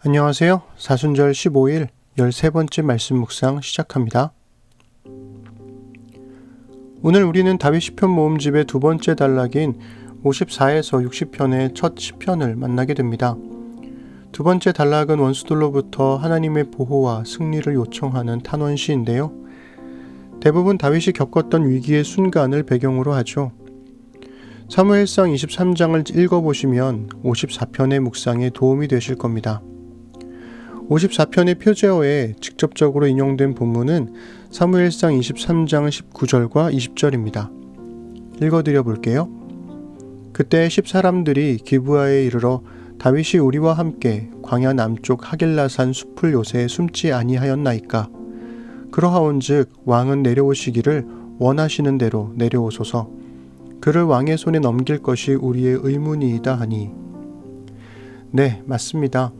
안녕하세요. 사순절 15일 13번째 말씀 묵상 시작합니다. 오늘 우리는 다윗 시편 모음집의 두 번째 단락인 54에서 60편의 첫 시편을 만나게 됩니다. 두 번째 단락은 원수들로부터 하나님의 보호와 승리를 요청하는 탄원시인데요. 대부분 다윗이 겪었던 위기의 순간을 배경으로 하죠. 사무엘상 23장을 읽어보시면 54편의 묵상에 도움이 되실 겁니다. 54편의 표제어에 직접적으로 인용된 본문은 사무엘상 23장 19절과 20절입니다. 읽어드려 볼게요. 그때 10사람들이 기브아에 이르러 다윗이 우리와 함께 광야 남쪽 하길라산 숲을 요새에 숨지 아니하였나이까. 그러하온즉 왕은 내려오시기를 원하시는 대로 내려오소서. 그를 왕의 손에 넘길 것이 우리의 의문이이다 하니. 네, 맞습니다.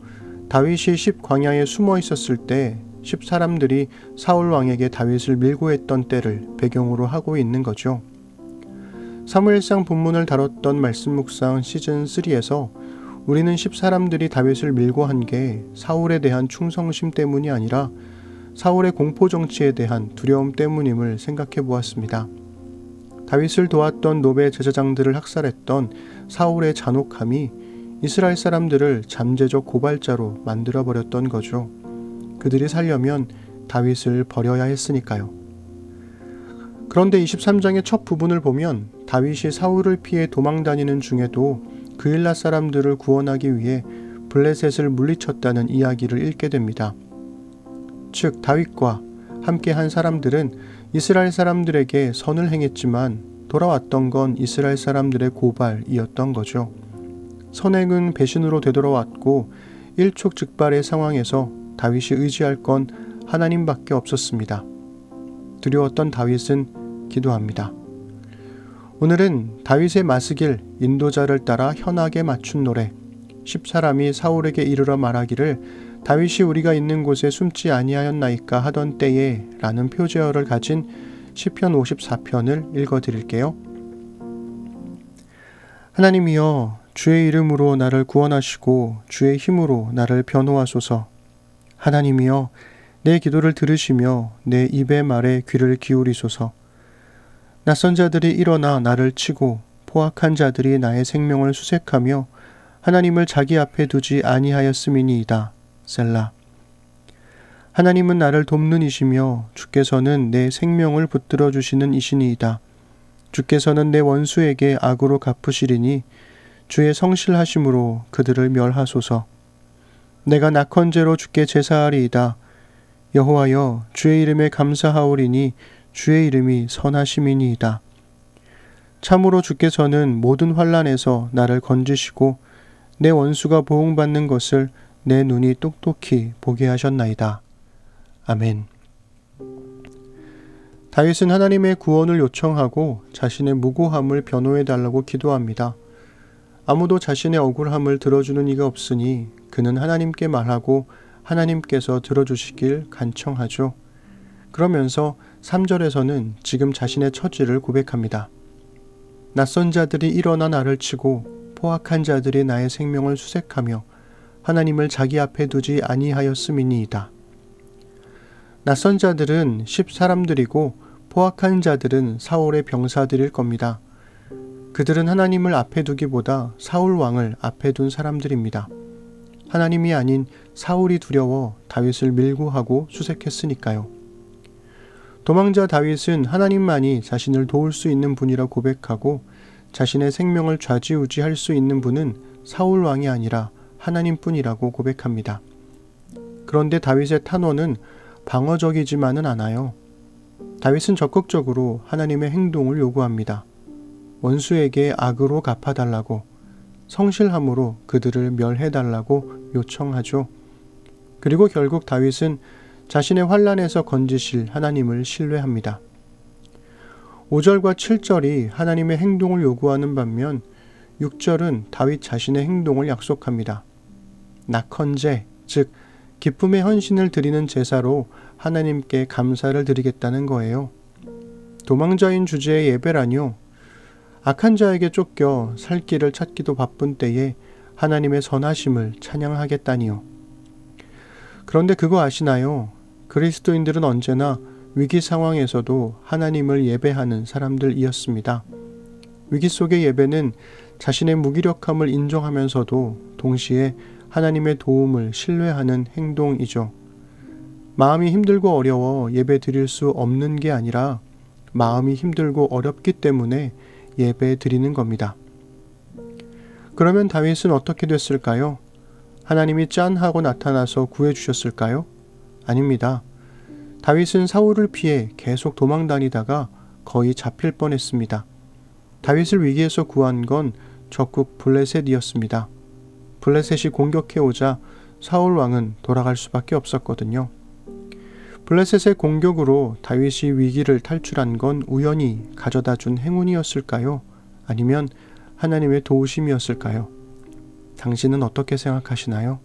다윗이 광야에 숨어 있었을 때 10사람들이 사울 왕에게 다윗을 밀고 했던 때를 배경으로 하고 있는 거죠. 사무엘상 본문을 다뤘던 말씀 묵상 시즌 3에서 우리는 10사람들이 다윗을 밀고 한 게 사울에 대한 충성심 때문이 아니라 사울의 공포 정치에 대한 두려움 때문임을 생각해 보았습니다. 다윗을 도왔던 노베 제사장들을 학살했던 사울의 잔혹함이 이스라엘 사람들을 잠재적 고발자로 만들어버렸던 거죠. 그들이 살려면 다윗을 버려야 했으니까요. 그런데 23장의 첫 부분을 보면 다윗이 사울을 피해 도망다니는 중에도 그일라 사람들을 구원하기 위해 블레셋을 물리쳤다는 이야기를 읽게 됩니다. 즉 다윗과 함께한 사람들은 이스라엘 사람들에게 선을 행했지만 돌아왔던 건 이스라엘 사람들의 고발이었던 거죠. 선행은 배신으로 되돌아왔고 일촉즉발의 상황에서 다윗이 의지할 건 하나님밖에 없었습니다. 두려웠던 다윗은 기도합니다. 오늘은 다윗의 마스길 인도자를 따라 현악에 맞춘 노래 10사람이 사울에게 이르러 말하기를 다윗이 우리가 있는 곳에 숨지 아니하였나이까 하던 때에 라는 표제어를 가진 시편 54편을 읽어드릴게요. 하나님이여 주의 이름으로 나를 구원하시고 주의 힘으로 나를 변호하소서. 하나님이여 내 기도를 들으시며 내 입의 말에 귀를 기울이소서. 낯선 자들이 일어나 나를 치고 포악한 자들이 나의 생명을 수색하며 하나님을 자기 앞에 두지 아니하였음이니이다. 셀라. 하나님은 나를 돕는 이시며 주께서는 내 생명을 붙들어 주시는 이시니이다. 주께서는 내 원수에게 악으로 갚으시리니 주의 성실하심으로 그들을 멸하소서. 내가 낙헌제로 주께 제사하리이다. 여호와여 주의 이름에 감사하오리니 주의 이름이 선하심이니이다. 참으로 주께서는 모든 환난에서 나를 건지시고 내 원수가 보응받는 것을 내 눈이 똑똑히 보게 하셨나이다. 아멘. 다윗은 하나님의 구원을 요청하고 자신의 무고함을 변호해달라고 기도합니다. 아무도 자신의 억울함을 들어주는 이가 없으니 그는 하나님께 말하고 하나님께서 들어주시길 간청하죠. 그러면서 3절에서는 지금 자신의 처지를 고백합니다. 낯선 자들이 일어나 나를 치고 포악한 자들이 나의 생명을 수색하며 하나님을 자기 앞에 두지 아니하였음이니이다. 낯선 자들은 10사람들이고 포악한 자들은 사울의 병사들일 겁니다. 그들은 하나님을 앞에 두기보다 사울 왕을 앞에 둔 사람들입니다. 하나님이 아닌 사울이 두려워 다윗을 밀고 하고 수색했으니까요. 도망자 다윗은 하나님만이 자신을 도울 수 있는 분이라 고백하고 자신의 생명을 좌지우지할 수 있는 분은 사울 왕이 아니라 하나님뿐이라고 고백합니다. 그런데 다윗의 탄원은 방어적이지만은 않아요. 다윗은 적극적으로 하나님의 행동을 요구합니다. 원수에게 악으로 갚아달라고, 성실함으로 그들을 멸해달라고 요청하죠. 그리고 결국 다윗은 자신의 환난에서 건지실 하나님을 신뢰합니다. 5절과 7절이 하나님의 행동을 요구하는 반면 6절은 다윗 자신의 행동을 약속합니다. 낙헌제, 즉 기쁨의 헌신을 드리는 제사로 하나님께 감사를 드리겠다는 거예요. 도망자인 주제의 예배라뇨. 악한 자에게 쫓겨 살 길을 찾기도 바쁜 때에 하나님의 선하심을 찬양하겠다니요. 그런데 그거 아시나요? 그리스도인들은 언제나 위기 상황에서도 하나님을 예배하는 사람들이었습니다. 위기 속의 예배는 자신의 무기력함을 인정하면서도 동시에 하나님의 도움을 신뢰하는 행동이죠. 마음이 힘들고 어려워 예배 드릴 수 없는 게 아니라 마음이 힘들고 어렵기 때문에 예배 드리는 겁니다. 그러면 다윗은 어떻게 됐을까요? 하나님이 짠 하고 나타나서 구해주셨을까요? 아닙니다. 다윗은 사울을 피해 계속 도망 다니다가 거의 잡힐 뻔했습니다. 다윗을 위기에서 구한 건 적국 블레셋이었습니다. 블레셋이 공격해오자 사울 왕은 돌아갈 수밖에 없었거든요. 블레셋의 공격으로 다윗이 위기를 탈출한 건 우연히 가져다 준 행운이었을까요? 아니면 하나님의 도우심이었을까요? 당신은 어떻게 생각하시나요?